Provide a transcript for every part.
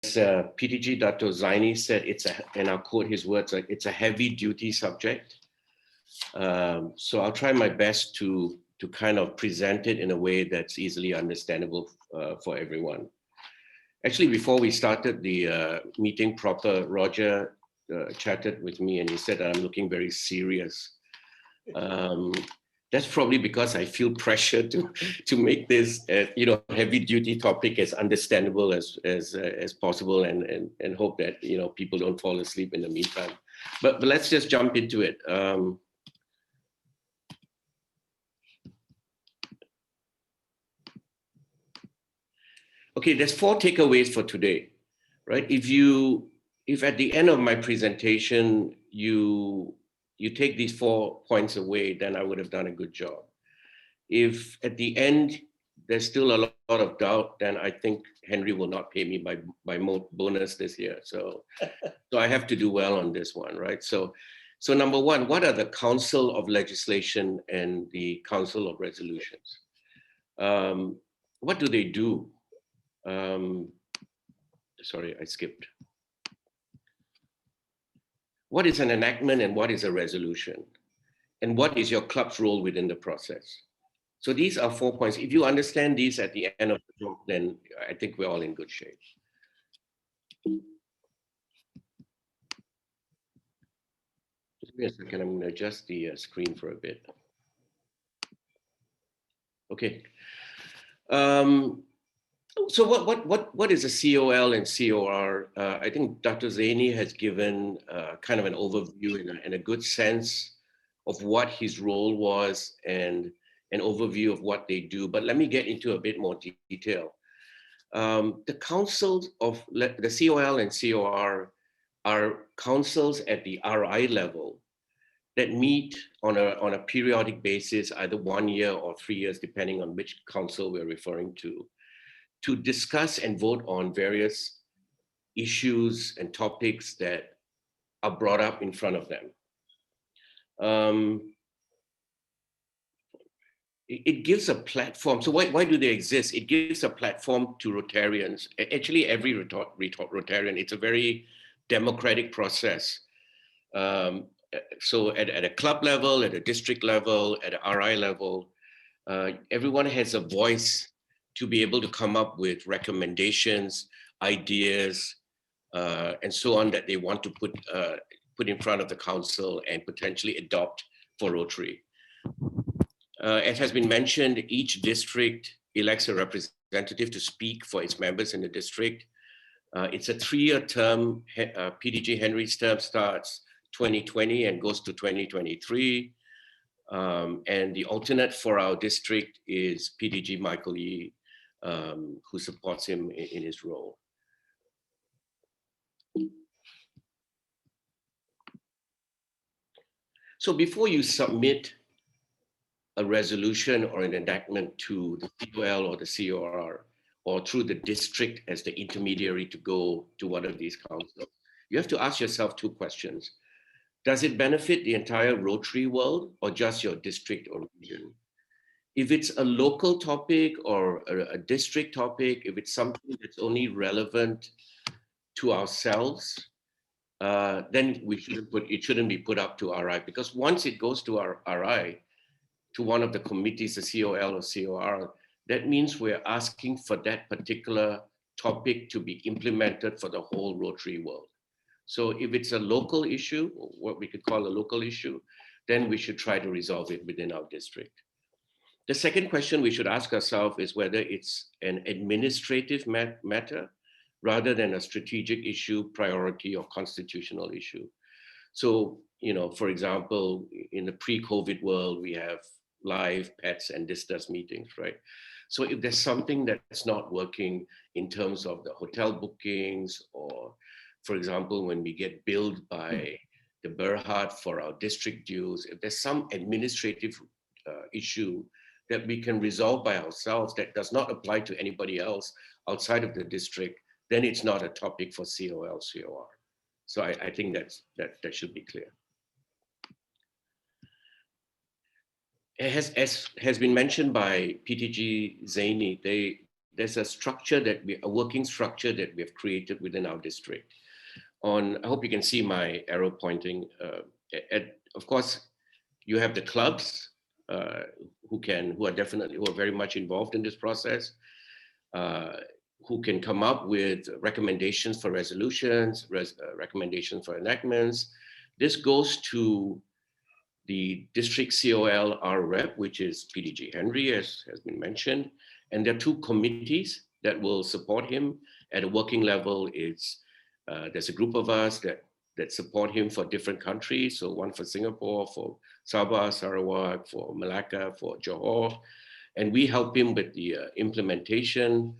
PTG Dr. Zaini said, and I'll quote his words, like, it's a heavy duty subject. So I'll try my best to kind of present it in a way that's easily understandable for everyone. Actually, before we started the meeting proper, Roger chatted with me and he said that I'm looking very serious. That's probably because I feel pressure to make this heavy duty topic as understandable as possible, and hope that people don't fall asleep in the meantime. But let's just jump into it. Okay, there's 4 takeaways for today, right? If at the end of my presentation you take these 4 points away, then I would have done a good job. If at the end there's still a lot of doubt, then I think Henry will not pay me by bonus this year. So I have to do well on this one, right? So number 1, what are the Council of Legislation and the Council of Resolutions? What do they do? Sorry, I skipped. What is an enactment and what is a resolution? And what is your club's role within the process? So these are 4 points. If you understand these at the end of the talk, then I think we're all in good shape. Just give me a second, I'm going to adjust the screen for a bit. Okay. So what is a COL and COR? I think Dr. Zaini has given kind of an overview and a good sense of what his role was and an overview of what they do. But let me get into a bit more detail. The councils of the COL and COR are councils at the RI level that meet on a periodic basis, either 1 year or 3 years, depending on which council we're referring to discuss and vote on various issues and topics that are brought up in front of them. It gives a platform. So why do they exist? It gives a platform to Rotarians. Actually, every Rotarian, it's a very democratic process. So at a club level, at a district level, at a RI level, everyone has a voice to be able to come up with recommendations, ideas, and so on that they want to put in front of the council and potentially adopt for Rotary. As has been mentioned, each district elects a representative to speak for its members in the district. It's a 3-year term. PDG Henry's term starts 2020 and goes to 2023. And the alternate for our district is PDG Michael Yee, who supports him in his role. So before you submit a resolution or an enactment to the COL or the COR, or through the district as the intermediary to go to one of these councils, you have to ask yourself 2 questions. Does it benefit the entire Rotary world or just your district or region? If it's a local topic or a district topic, if it's something that's only relevant to ourselves, then it shouldn't be put up to RI, because once it goes to our RI, to one of the committees, the COL or COR, that means we're asking for that particular topic to be implemented for the whole Rotary world. So if it's a local issue, or what we could call a local issue, then we should try to resolve it within our district. The second question we should ask ourselves is whether it's an administrative matter rather than a strategic issue, priority, or constitutional issue. So, for example, in the pre-COVID world, we have live pets and distance meetings, right? So if there's something that's not working in terms of the hotel bookings, or for example, when we get billed by the Berhad for our district dues, if there's some administrative issue that we can resolve by ourselves that does not apply to anybody else outside of the district, then it's not a topic for COL, COR. So I think that should be clear. As has been mentioned by PTG Zaini, there's a structure a working structure that we have created within our district. I hope you can see my arrow pointing. Of course, you have the clubs who are very much involved in this process, who can come up with recommendations for resolutions, recommendations for enactments. This goes to the district COL rep, which is PDG Henry, as has been mentioned. And there are two committees that will support him at a working level. There's a group of us that support him for different countries. So one for Singapore, for Sabah, Sarawak, for Malacca, for Johor. And we help him with the implementation,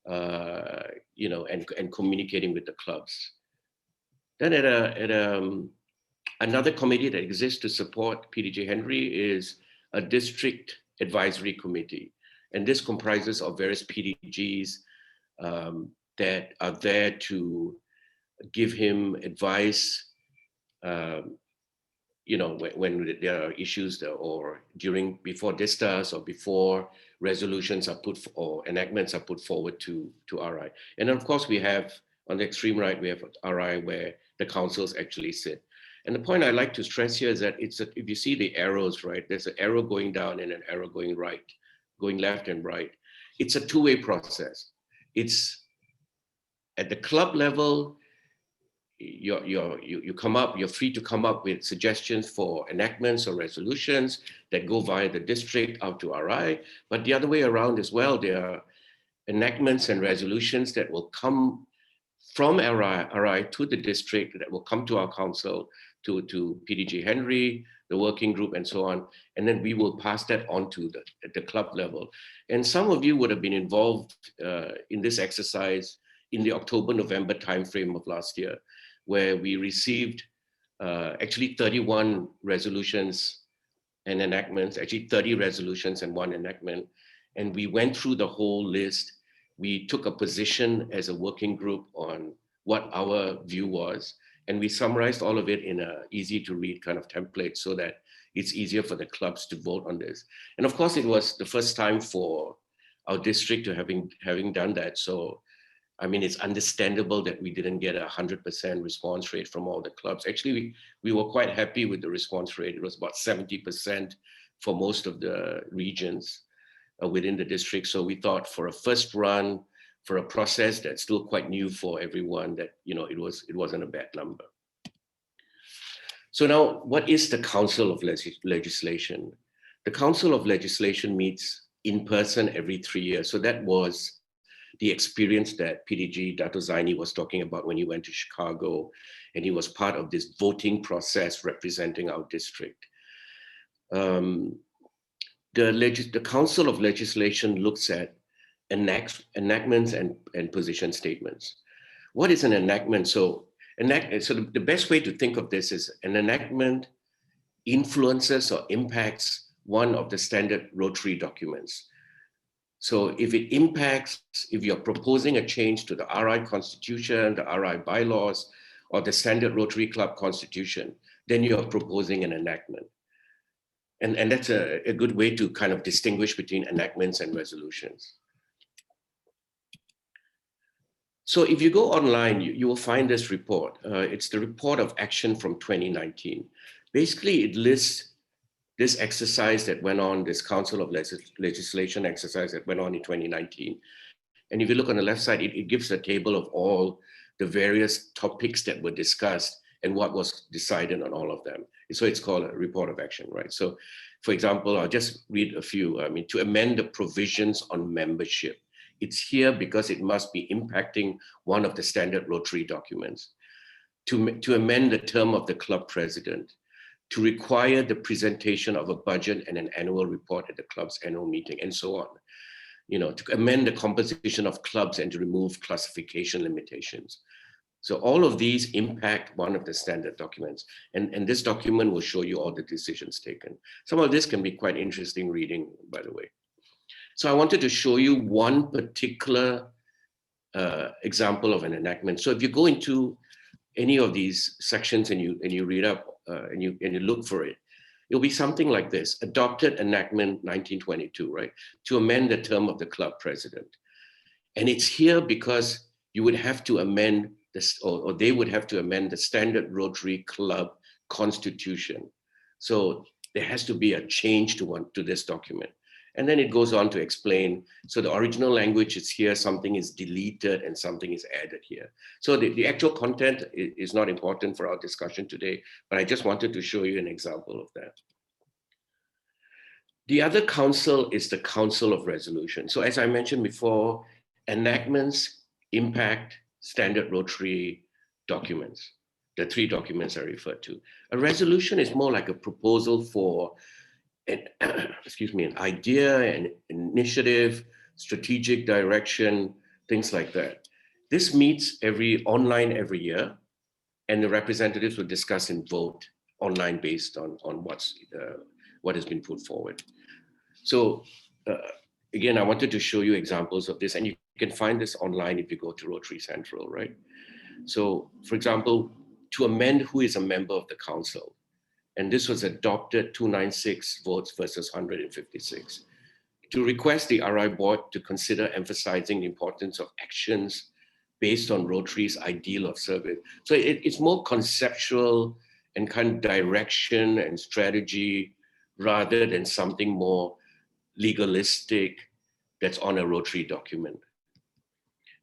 and communicating with the clubs. Then another committee that exists to support PDG Henry is a district advisory committee. And this comprises of various PDGs that are there to give him advice, when there are issues or before distas or before resolutions are or enactments are put forward to RI. And of course, we have on the extreme right, we have RI where the councils actually sit. And the point I like to stress here is that if you see the arrows, right, there's an arrow going down and an arrow going right, going left and right. It's a two-way process. It's at the club level, you're free to come up with suggestions for enactments or resolutions that go via the district out to RI. But the other way around as well, there are enactments and resolutions that will come from RI to the district, that will come to our council, to PDG Henry, the working group, and so on. And then we will pass that on to the club level. And some of you would have been involved in this exercise in the October-November timeframe of last year, where we received actually 31 resolutions and enactments, actually 30 resolutions and 1 enactment. And we went through the whole list. We took a position as a working group on what our view was. And we summarized all of it in an easy to read kind of template so that it's easier for the clubs to vote on this. And of course, it was the first time for our district to having done that. So, I mean, it's understandable that we didn't get 100% response rate from all the clubs. Actually, we were quite happy with the response rate. It was about 70% for most of the regions within the district. So we thought for a first run, for a process that's still quite new for everyone, that it wasn't a bad number. So now, what is the Council of Legislation? The Council of Legislation meets in person every 3 years. So that was the experience that PDG Dato Zaini was talking about when he went to Chicago, and he was part of this voting process representing our district. The Council of Legislation looks at enactments and position statements. What is an enactment? So the best way to think of this is an enactment influences or impacts one of the standard Rotary documents. So if you're proposing a change to the RI Constitution, the RI bylaws, or the standard Rotary Club Constitution, then you're proposing an enactment. And that's a good way to kind of distinguish between enactments and resolutions. So if you go online, you will find this report. It's the report of action from 2019. Basically, it lists this exercise that went on, this Council of Legislation exercise that went on in 2019. And if you look on the left side, it gives a table of all the various topics that were discussed and what was decided on all of them. So it's called a report of action, right? So for example, I'll just read a few. I mean, to amend the provisions on membership. It's here because it must be impacting one of the standard Rotary documents. To amend the term of the club president. To require the presentation of a budget and an annual report at the club's annual meeting, and so on. To amend the composition of clubs and to remove classification limitations. So all of these impact one of the standard documents. And this document will show you all the decisions taken. Some of this can be quite interesting reading, by the way. So I wanted to show you one particular example of an enactment. So if you go into any of these sections and you read up and you look for it, it'll be something like this: adopted enactment 1922, right? To amend the term of the club president. And it's here because you would have to amend this, or they would have to amend the standard Rotary Club constitution. So there has to be a change to this document. And then it goes on to explain, so the original language is here, something is deleted and something is added here. So the actual content is not important for our discussion today, but I just wanted to show you an example of that. The other council is the Council of Resolution. So as I mentioned before, enactments impact standard Rotary documents, the 3 documents I referred to. A resolution is more like a proposal for an, an idea, an initiative, strategic direction, things like that. This meets online every year, and the representatives will discuss and vote online based on what has been put forward. So again, I wanted to show you examples of this, and you can find this online if you go to Rotary Central, right? So for example, to amend who is a member of the council, and this was adopted 296 votes versus 156. To request the RI board to consider emphasizing the importance of actions based on Rotary's ideal of service. So it's more conceptual and kind of direction and strategy rather than something more legalistic that's on a Rotary document.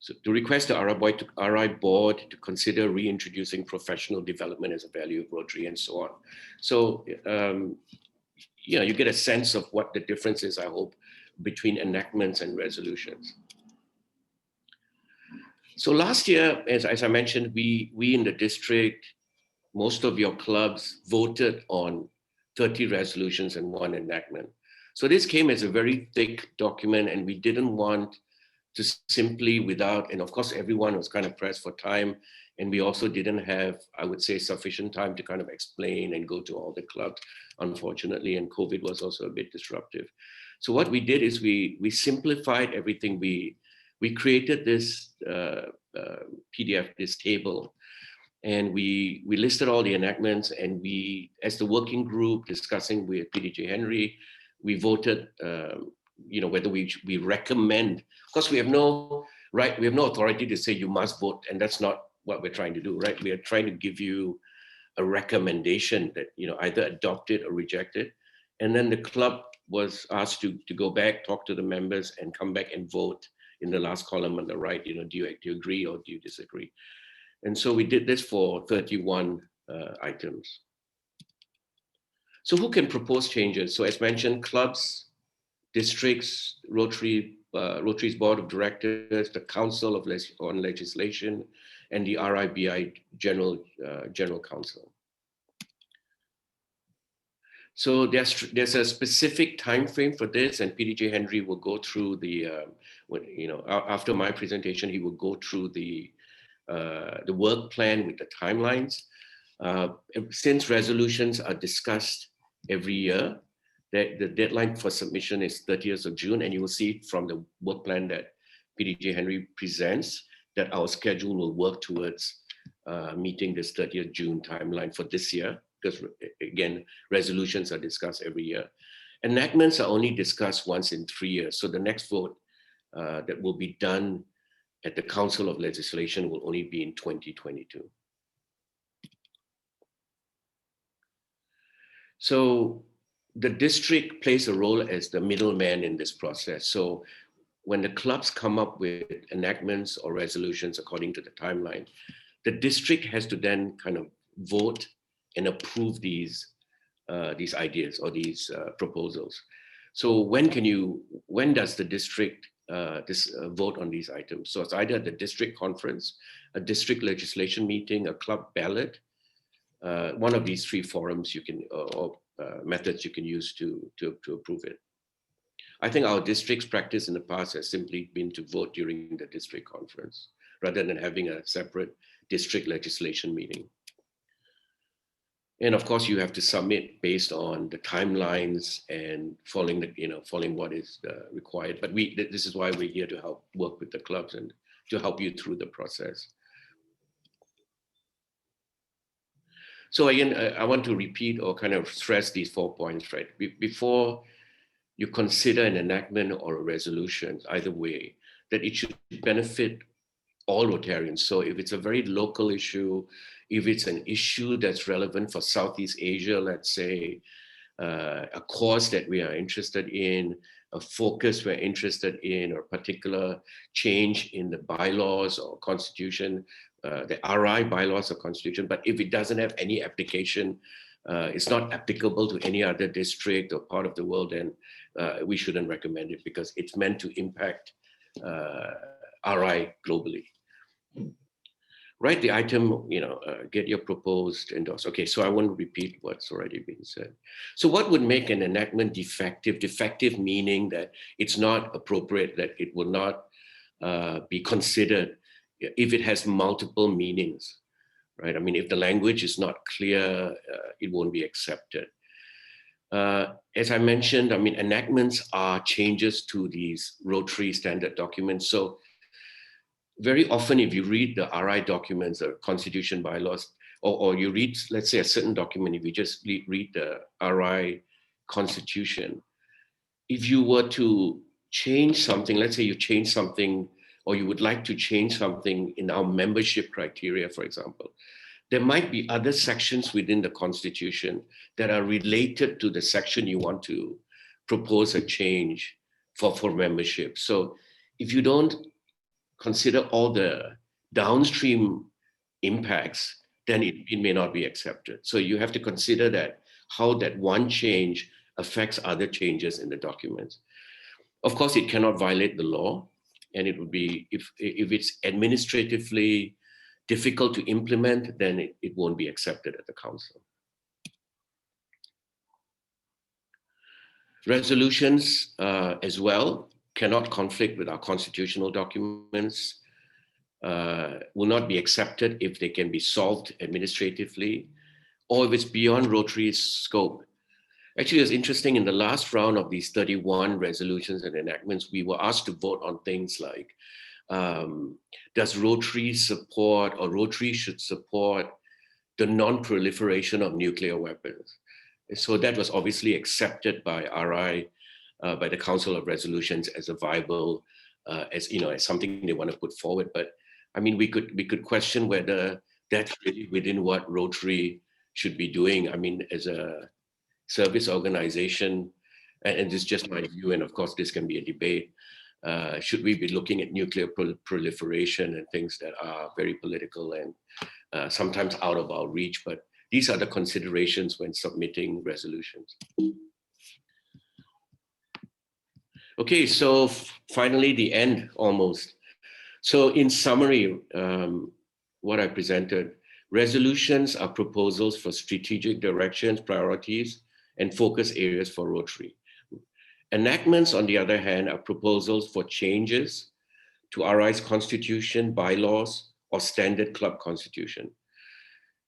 So to request the RI board to consider reintroducing professional development as a value of Rotary and so on. So, you get a sense of what the difference is, I hope, between enactments and resolutions. So last year, as I mentioned, we in the district, most of your clubs voted on 30 resolutions and 1 enactment. So this came as a very thick document, and we didn't want to simply and of course, everyone was kind of pressed for time. And we also didn't have, I would say, sufficient time to kind of explain and go to all the clubs, unfortunately. And COVID was also a bit disruptive. So what we did is we simplified everything. We created this PDF, this table, and we listed all the enactments, and we, as the working group discussing with PDJ Henry, we voted, whether we recommend. Of course, we have no authority to say you must vote, and that's not what we're trying to do, right? We are trying to give you a recommendation that, either adopt it or reject it. And then the club was asked to go back, talk to the members, and come back and vote in the last column on the right. Do you agree or do you disagree? And so we did this for 31 items. So who can propose changes? So as mentioned, clubs, districts, Rotary's Board of Directors, the Council on Legislation, and the RIBI General Council. So there's a specific time frame for this, and PDJ Henry will go through after my presentation, he will go through the work plan with the timelines. Since resolutions are discussed every year, the deadline for submission is 30th of June, and you will see from the work plan that PDJ Henry presents that our schedule will work towards meeting this 30th June timeline for this year, because again, resolutions are discussed every year. Enactments are only discussed once in 3 years. So the next vote that will be done at the Council of Legislation will only be in 2022. So the district plays a role as the middleman in this process. So when the clubs come up with enactments or resolutions according to the timeline, the district has to then kind of vote and approve these ideas or these proposals. So when does the district vote on these items? So it's either at the district conference, a district legislation meeting, a club ballot, one of these 3 forums or methods you can use to approve it. I think our district's practice in the past has simply been to vote during the district conference rather than having a separate district legislation meeting. And of course, you have to submit based on the timelines and following what is required. But this is why we're here to help work with the clubs and to help you through the process. So again, I want to repeat or kind of stress these 4 points, right? Before you consider an enactment or a resolution, either way, that it should benefit all Rotarians. So if it's a very local issue, if it's an issue that's relevant for Southeast Asia, let's say, a cause that we are interested in, a focus we're interested in, or a particular change in the bylaws or constitution, the RI bylaws or constitution, but if it doesn't have any application, it's not applicable to any other district or part of the world, then we shouldn't recommend it because it's meant to impact RI globally. Write the item, get your proposed endorse. Okay, so I won't repeat what's already been said. So what would make an enactment defective? Defective meaning that it's not appropriate, that it will not be considered if it has multiple meanings, right? I mean, if the language is not clear, it won't be accepted. As I mentioned, I mean, enactments are changes to these Rotary standard documents. So very often, if you read the RI documents or constitution bylaws, or you read, let's say, a certain document, if you just read the RI constitution, if you were to change something, let's say you change something, or you would like to change something in our membership criteria, for example, there might be other sections within the constitution that are related to the section you want to propose a change for membership. So if you don't consider all the downstream impacts, then it may not be accepted. So you have to consider that how that one change affects other changes in the documents. Of course, it cannot violate the law, and it would be, if it's administratively difficult to implement, then it won't be accepted at the council. Resolutions as well cannot conflict with our constitutional documents, will not be accepted if they can be solved administratively, or if it's beyond Rotary's scope. Actually, it's interesting, in the last round of these 31 resolutions and enactments, we were asked to vote on things like, does Rotary support, or Rotary should support, the non-proliferation of nuclear weapons? And so that was obviously accepted by RI, by the Council of Resolutions, as a viable, as something they want to put forward. But I mean, we could question whether that's really within what Rotary should be doing. I mean, as a service organization, and this is just my view, and of course this can be a debate, should we be looking at nuclear proliferation and things that are very political and sometimes out of our reach? But these are the considerations when submitting resolutions. Okay, so finally, the end almost. So in summary, what I presented, resolutions are proposals for strategic directions, priorities, and focus areas for Rotary. Enactments, on the other hand, are proposals for changes to RI's constitution, bylaws, or standard club constitution.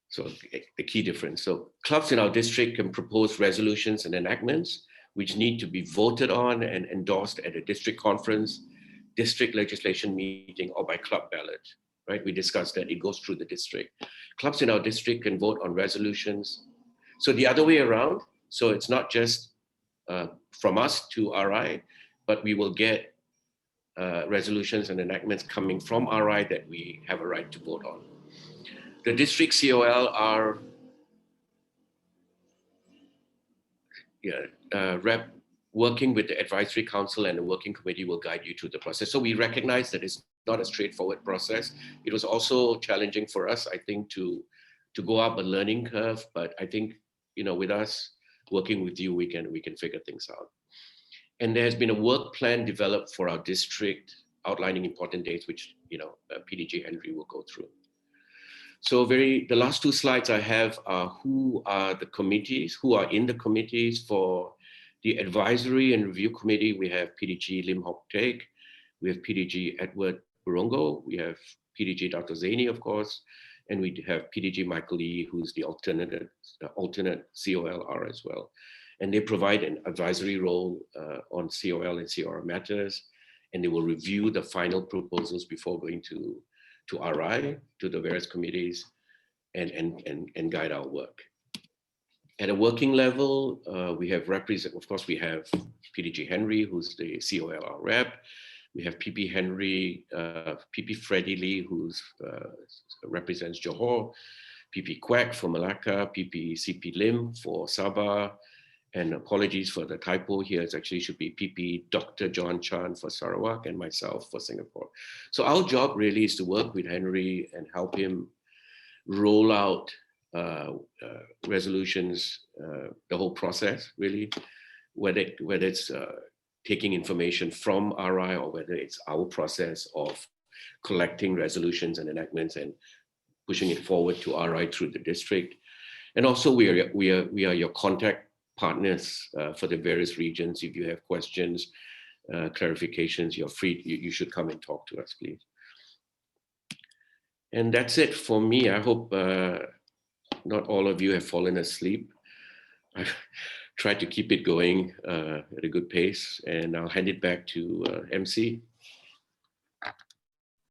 So the key difference. So clubs in our district can propose resolutions and enactments which need to be voted on and endorsed at a district conference, district legislation meeting, or by club ballot, right? We discussed that it goes through the district. Clubs in our district can vote on resolutions. So the other way around, so it's not just from us to RI, but we will get resolutions and enactments coming from RI that we have a right to vote on. The district COL are working with the advisory council, and the working committee will guide you through the process. So we recognize that it's not a straightforward process. It was also challenging for us, I think, to go up a learning curve, but I think, with us working with you, we can figure things out. And there has been a work plan developed for our district outlining important dates, which PDG Henry will go through. So the last two slides I have are who are the committees, who are in the committees. For the advisory and review committee, we have PDG Lim Hock Teck, we have PDG Edward Burongo, we have PDG Dr. Zaini, of course, and we have PDG Michael Lee, who's the alternate COLR as well. And they provide an advisory role on COL and COR matters, and they will review the final proposals before going to RI, to the various committees, and guide our work. At a working level, we have of course, we have PDG Henry, who's the COLR rep. We have PP Henry, PP Freddie Lee, who represents Johor, PP Quack for Malacca, PP CP Lim for Sabah, and apologies for the typo here, it actually should be PP Dr. John Chan for Sarawak and myself for Singapore. So our job really is to work with Henry and help him roll out resolutions, the whole process really, whether it's taking information from RI or whether it's our process of collecting resolutions and enactments and pushing it forward to RI through the district. And also we are your contact partners for the various regions. If you have questions, clarifications, you're free, you should come and talk to us, please. And that's it for me. I hope not all of you have fallen asleep. I've tried to keep it going at a good pace, and I'll hand it back to MC.